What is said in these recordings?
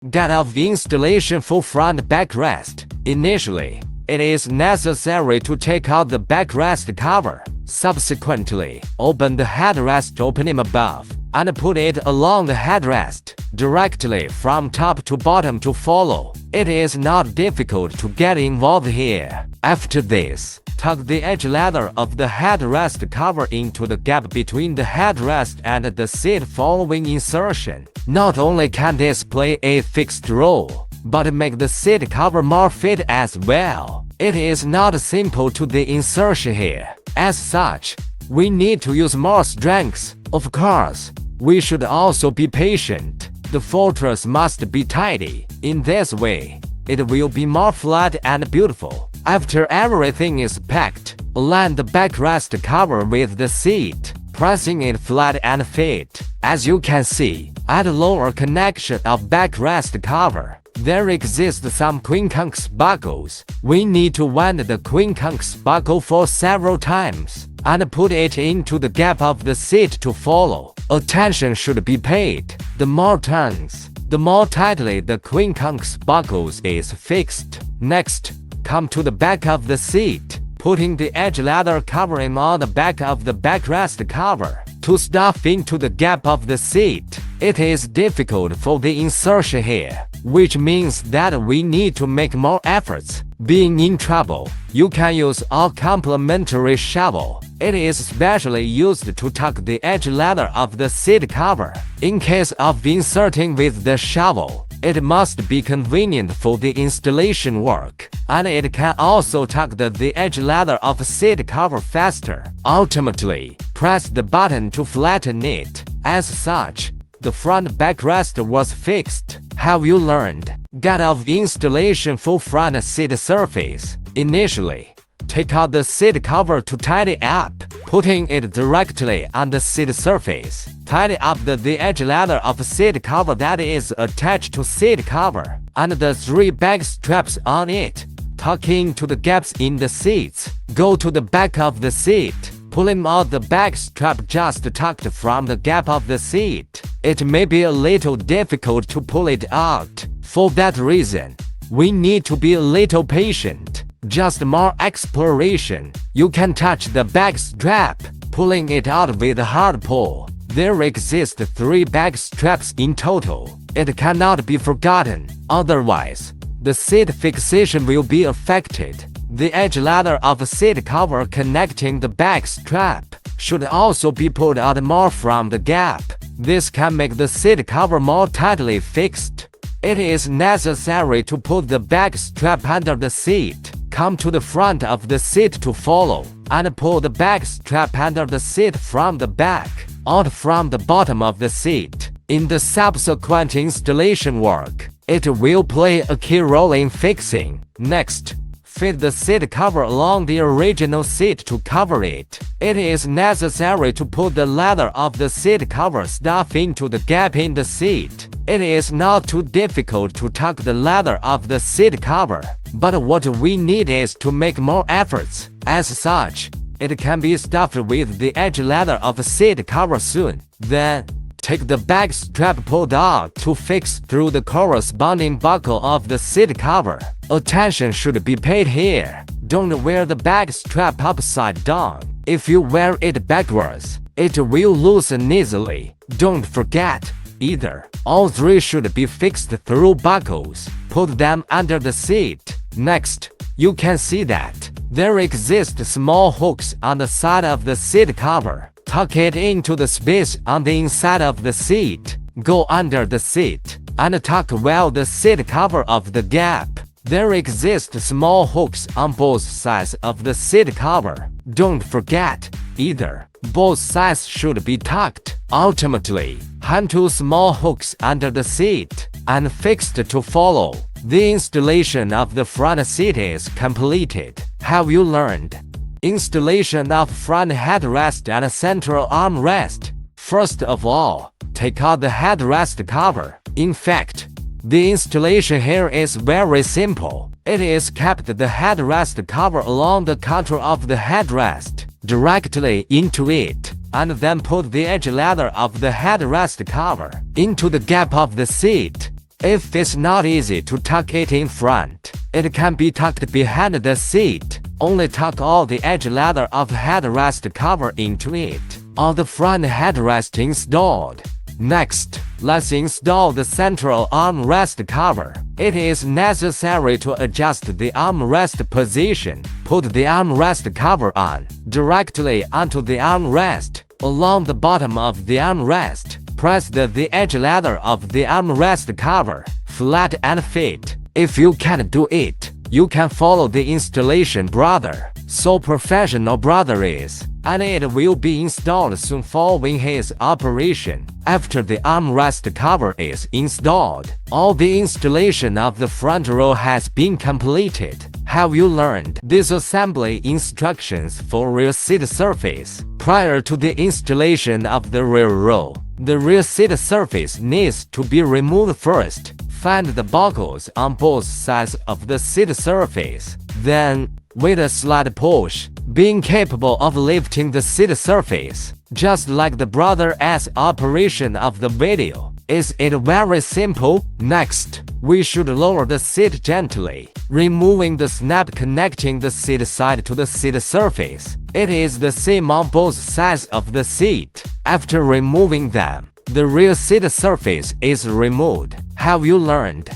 Get off installation for front backrest. Initially, it is necessary to take out the backrest cover. Subsequently, open the headrest opening above and put it along the headrest, directly from top to bottom to follow. It is not difficult to get involved here. After this, tuck the edge leather of the headrest cover into the gap between the headrest and the seat following insertion. Not only can this play a fixed role, but make the seat cover more fit as well. It is not simple to the insertion here. As such, we need to use more strength. Of course, we should also be patient. The fortress must be tidy. In this way, it will be more flat and beautiful. After everything is packed, align the backrest cover with the seat, pressing it flat and fit. As you can see, at the lower connection of backrest cover, there exist some quincunx buckles. We need to wind the quincunx buckle for several times and put it into the gap of the seat to follow. Attention should be paid. The more turns, the more tightly the quincunx buckles is fixed. Next, come to the back of the seat, putting the edge leather covering on the back of the backrest cover to stuff into the gap of the seat. It is difficult for the insertion here, which means that we need to make more efforts. Being in trouble, you can use our complementary shovel. It is specially used to tuck the edge leather of the seat cover. In case of inserting with the shovel, it must be convenient for the installation work, and it can also tuck the edge leather of seat cover faster. Ultimately, press the button to flatten it. As such, the front backrest was fixed. Have you learned? Get off installation for front seat surface. Initially, take out the seat cover to tidy up, putting it directly on the seat surface. Tidy up the edge leather of seat cover that is attached to seat cover, and the 3 back straps on it. Tuck into the gaps in the seats. Go to the back of the seat, pulling out the back strap just tucked from the gap of the seat. It may be a little difficult to pull it out. For that reason, we need to be a little patient. Just more exploration. You can touch the back strap, pulling it out with a hard pull. There exist 3 back straps in total. It cannot be forgotten, otherwise, the seat fixation will be affected. The edge leather of a seat cover connecting the back strap should also be pulled out more from the gap. This can make the seat cover more tightly fixed. It is necessary to put the back strap under the seat. Come to the front of the seat to follow, and pull the back strap under the seat from the back, out from the bottom of the seat. In the subsequent installation work, it will play a key role in fixing. Next, fit the seat cover along the original seat to cover it. It is necessary to put the leather of the seat cover stuff into the gap in the seat. It is not too difficult to tuck the leather of the seat cover, but what we need is to make more efforts. As such, it can be stuffed with the edge leather of a seat cover soon. Then, take the back strap pulled out to fix through the corresponding buckle of the seat cover. Attention should be paid here. Don't wear the back strap upside down. If you wear it backwards, it will loosen easily. Don't forget, either, all 3 should be fixed through buckles. Put them under the seat. Next, you can see that there exist small hooks on the side of the seat cover. Tuck it into the space on the inside of the seat. Go under the seat and tuck well the seat cover of the gap. There exist small hooks on both sides of the seat cover. Don't forget, either, both sides should be tucked. Ultimately, hang 2 small hooks under the seat and fixed to follow. The installation of the front seat is completed. Have you learned? Installation of front headrest and central armrest. First of all, take out the headrest cover. In fact, the installation here is very simple. It is kept the headrest cover along the contour of the headrest, directly into it, and then put the edge leather of the headrest cover into the gap of the seat. If it's not easy to tuck it in front, it can be tucked behind the seat. Only tuck all the edge leather of headrest cover into it. On the front headrest installed. Next, let's install the central armrest cover. It is necessary to adjust the armrest position. Put the armrest cover on, directly onto the armrest. Along the bottom of the armrest, press the edge leather of the armrest cover, flat and fit. If you can't do it, you can follow the installation brother. So professional brother is, and it will be installed soon following his operation. After the armrest cover is installed, all the installation of the front row has been completed. Have you learned disassembly instructions for rear seat surface? Prior to the installation of the rear row, the rear seat surface needs to be removed first. Find the buckles on both sides of the seat surface. Then, with a slight push, being capable of lifting the seat surface, just like the brother's operation of the video. Is it very simple? Next, we should lower the seat gently, removing the snap connecting the seat side to the seat surface. It is the same on both sides of the seat. After removing them, the rear seat surface is removed. Have you learned?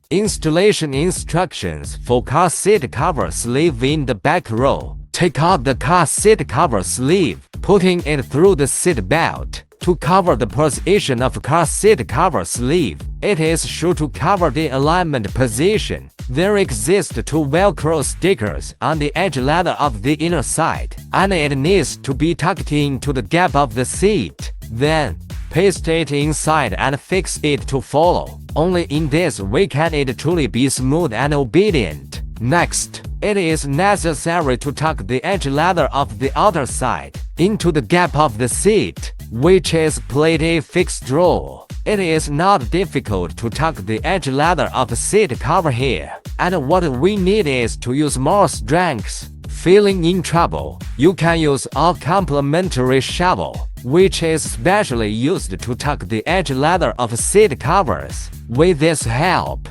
Installation instructions for car seat cover sleeve in the back row. Take out the car seat cover sleeve, putting it through the seat belt. To cover the position of car seat cover sleeve, it is sure to cover the alignment position. There exist two Velcro stickers on the edge leather of the inner side, and it needs to be tucked into the gap of the seat. Then, paste it inside and fix it to follow. Only in this way can it truly be smooth and obedient. Next, it is necessary to tuck the edge leather of the outer side into the gap of the seat, which is played a fixed role. It is not difficult to tuck the edge leather of the seat cover here, and what we need is to use more strength. Feeling in trouble, you can use a complementary shovel, which is specially used to tuck the edge leather of seat covers. With this help,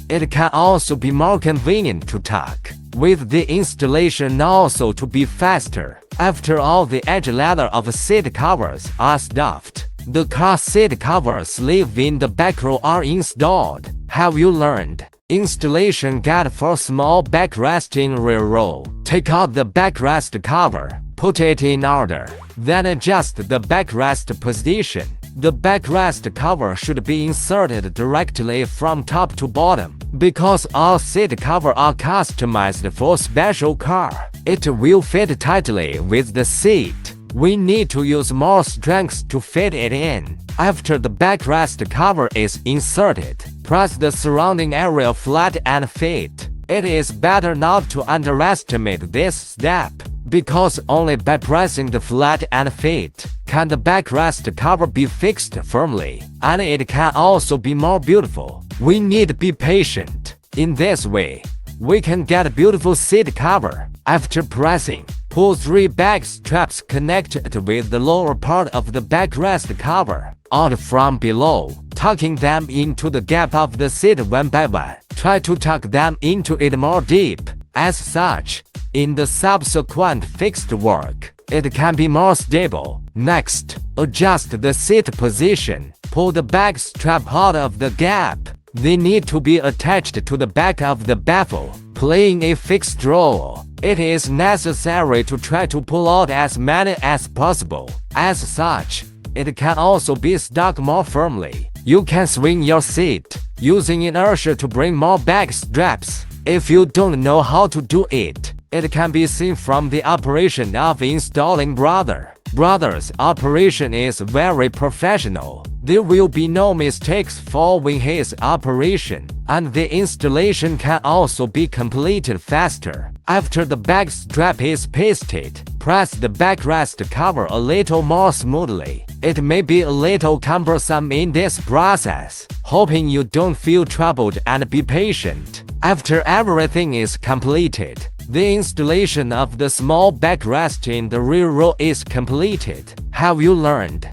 it can also be more convenient to tuck, with the installation also to be faster. After all the edge leather of seat covers are stuffed, the car seat cover sleeve in the back row are installed. Have you learned? Installation guide for small backrest in rear row. Take out the backrest cover, put it in order, then adjust the backrest position. The backrest cover should be inserted directly from top to bottom. Because all seat covers are customized for special car, it will fit tightly with the seat. We need to use more strength to fit it in. After the backrest cover is inserted, press the surrounding area flat and fit. It is better not to underestimate this step, because only by pressing the flat and fit can the backrest cover be fixed firmly, and it can also be more beautiful. We need to be patient. In this way, we can get a beautiful seat cover. After pressing, pull 3 back straps connected with the lower part of the backrest cover out from below, tucking them into the gap of the seat one by one. Try to tuck them into it more deep. As such, in the subsequent fixed work, it can be more stable. Next, adjust the seat position. Pull the back strap out of the gap. They need to be attached to the back of the baffle, playing a fixed role. It is necessary to try to pull out as many as possible. As such, it can also be stuck more firmly. You can swing your seat, using inertia to bring more back straps. If you don't know how to do it, it can be seen from the operation of installing Brother's operation is very professional. There will be no mistakes following his operation, and the installation can also be completed faster. After the back strap is pasted, press the backrest cover a little more smoothly. It may be a little cumbersome in this process. Hoping you don't feel troubled and be patient. After everything is completed, the installation of the small backrest in the rear row is completed. Have you learned?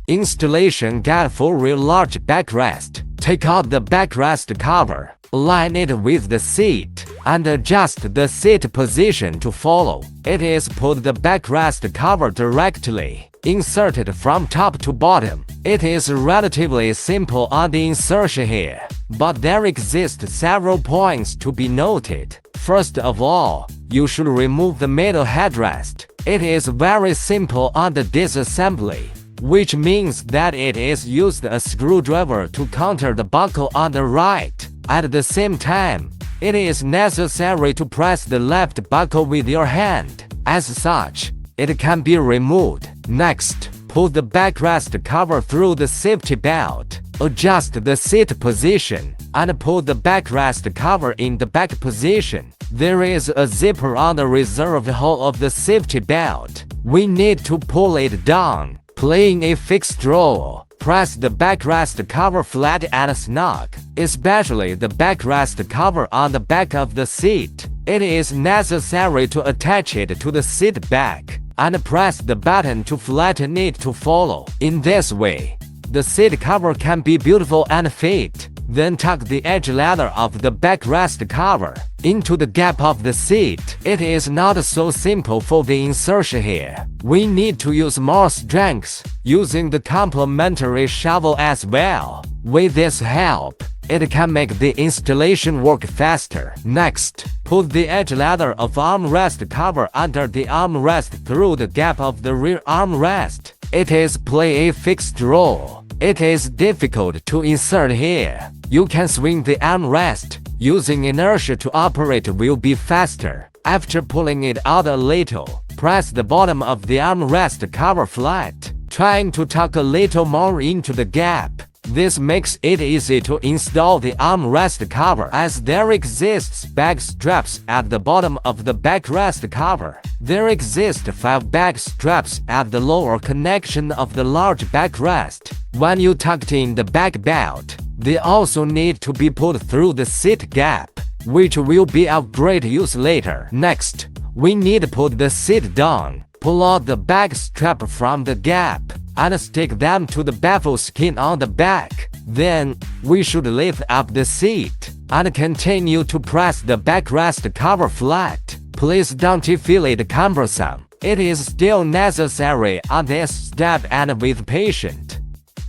Installation guide for rear large backrest. Take out the backrest cover, align it with the seat, and adjust the seat position to follow. It is put the backrest cover directly, inserted from top to bottom. It is relatively simple on the insertion here, but there exist several points to be noted. First of all, you should remove the middle headrest. It is very simple on the disassembly, which means that it is used a screwdriver to counter the buckle on the right. At the same time, it is necessary to press the left buckle with your hand. As such, it can be removed. Next, put the backrest cover through the safety belt. Adjust the seat position and put the backrest cover in the back position. There is a zipper on the reserve hole of the safety belt. We need to pull it down. Playing a fixed role, press the backrest cover flat and snug, especially the backrest cover on the back of the seat. It is necessary to attach it to the seat back and press the button to flatten it to follow. In this way, the seat cover can be beautiful and fit. Then tuck the edge ladder of the backrest cover into the gap of the seat. It is not so simple for the insertion here. We need to use more strength, using the complementary shovel as well. With this help, it can make the installation work faster. Next, put the edge ladder of armrest cover under the armrest through the gap of the rear armrest. It is play a fixed role. It is difficult to insert here. You can swing the armrest. Using inertia to operate will be faster. After pulling it out a little, press the bottom of the armrest cover flat, trying to tuck a little more into the gap. This makes it easy to install the armrest cover as there exists back straps at the bottom of the backrest cover. There exist 5 back straps at the lower connection of the large backrest. When you tucked in the back belt, they also need to be put through the seat gap, which will be of great use later. Next, we need to put the seat down. Pull out the back strap from the gap and stick them to the baffle skin on the back. Then, we should lift up the seat and continue to press the backrest cover flat. Please don't feel it cumbersome. It is still necessary on this step and with patience.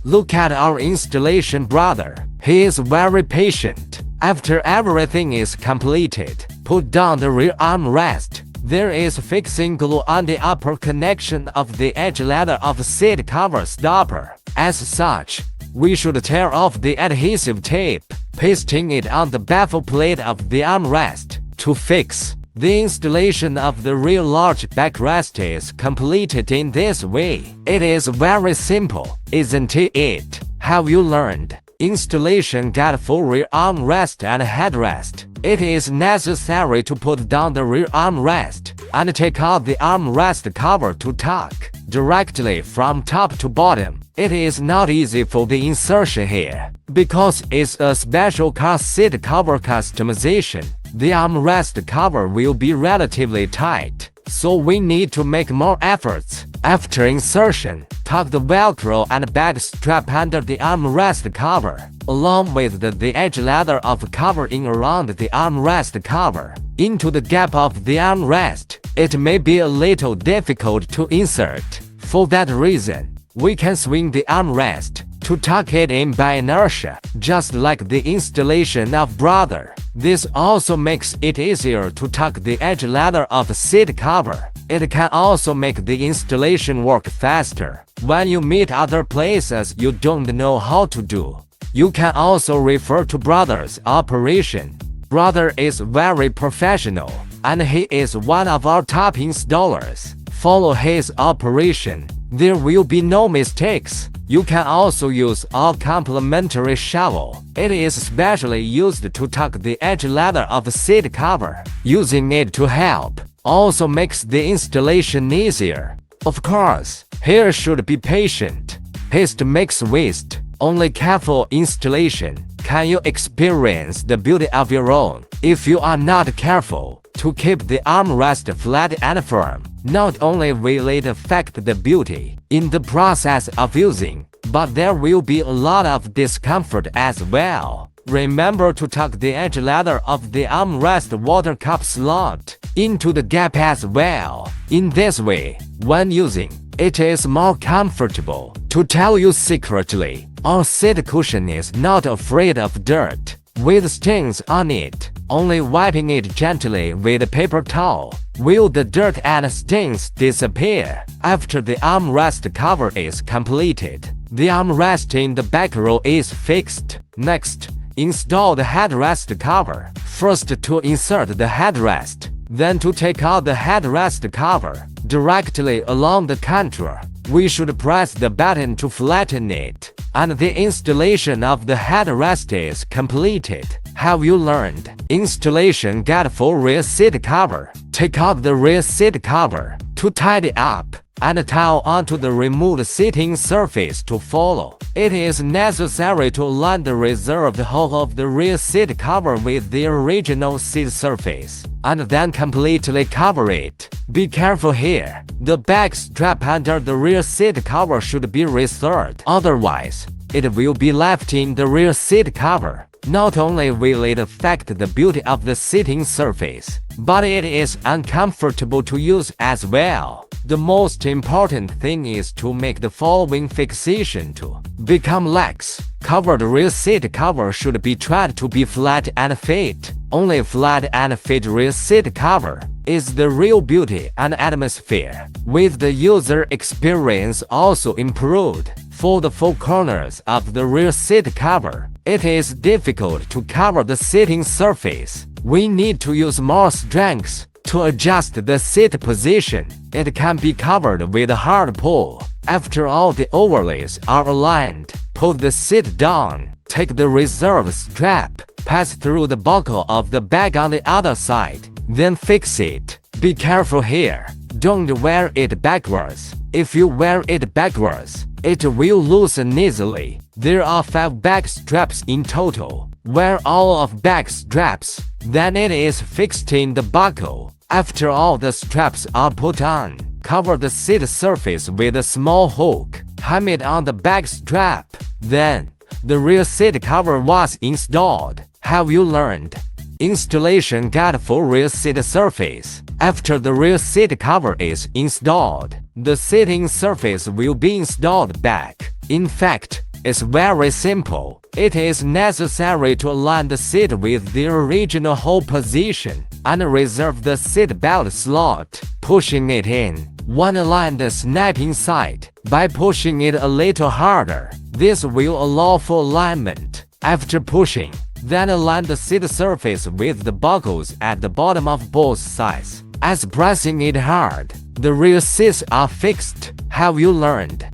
Look at our installation brother. He is very patient. After everything is completed, put down the rear armrest. There is fixing glue on the upper connection of the edge ladder of seat cover stopper. As such, we should tear off the adhesive tape, pasting it on the baffle plate of the armrest. To fix, the installation of the rear large backrest is completed in this way. It is very simple, isn't it? Have you learned? Installation got full rear armrest and headrest. It is necessary to put down the rear armrest and take out the armrest cover to tuck directly from top to bottom. It is not easy for the insertion here, because it's a special car seat cover customization. The armrest cover will be relatively tight, so we need to make more efforts. After insertion, tuck the Velcro and back strap under the armrest cover, along with the edge ladder of covering around the armrest cover, into the gap of the armrest. It may be a little difficult to insert. For that reason, we can swing the armrest to tuck it in by inertia, just like the installation of brother. This also makes it easier to tuck the edge ladder of seat cover. It can also make the installation work faster. When you meet other places you don't know how to do, you can also refer to brother's operation. Brother is very professional, and he is one of our top installers. Follow his operation. There will be no mistakes. You can also use our complementary shovel. It is specially used to tuck the edge ladder of a seat cover. Using it to help also makes the installation easier. Of course, here should be patient. Haste makes waste. Only careful installation can you experience the beauty of your own. If you are not careful, To keep the armrest flat and firm, not only will it affect the beauty in the process of using, but there will be a lot of discomfort as well. Remember to tuck the edge ladder of the armrest water cup slot into the gap as well. In this way, when using, it is more comfortable. To tell you secretly, our seat cushion is not afraid of dirt. With stains on it, only wiping it gently with a paper towel will the dirt and stains disappear. After the armrest cover is completed, the armrest in the back row is fixed. Next, install the headrest cover. First to insert the headrest, then to take out the headrest cover. Directly along the contour, we should press the button to flatten it, and the installation of the headrest is completed. Have you learned? Installation guide for rear seat cover. Take out the rear seat cover to tidy up, and towel onto the removed seating surface to follow. It is necessary to align the reserved hole of the rear seat cover with the original seat surface, and then completely cover it. Be careful here. The back strap under the rear seat cover should be restored. Otherwise, it will be left in the rear seat cover. Not only will it affect the beauty of the seating surface, but it is uncomfortable to use as well. The most important thing is to make the following fixation to become lax. Covered rear seat cover should be tried to be flat and fit. Only flat and fit rear seat cover is the real beauty and atmosphere. With the user experience also improved. For the four corners of the rear seat cover, it is difficult to cover the seating surface. We need to use more strength to adjust the seat position. It can be covered with a hard pull. After all the overlays are aligned, put the seat down, take the reserve strap, pass through the buckle of the bag on the other side, then fix it. Be careful here. Don't wear it backwards. If you wear it backwards, it will loosen easily. There are 5 back straps in total. Wear all of back straps, then it is fixed in the buckle. After all the straps are put on, cover the seat surface with a small hook. Hem it on the back strap. Then, the rear seat cover was installed. Have you learned? Installation guide for rear seat surface. After the rear seat cover is installed, the seating surface will be installed back. In fact, it's very simple. It is necessary to align the seat with the original hole position and reserve the seat belt slot, pushing it in. One align the snap inside by pushing it a little harder. This will allow for alignment. After pushing, then align the seat surface with the buckles at the bottom of both sides. As pressing it hard, the rear seats are fixed. Have you learned?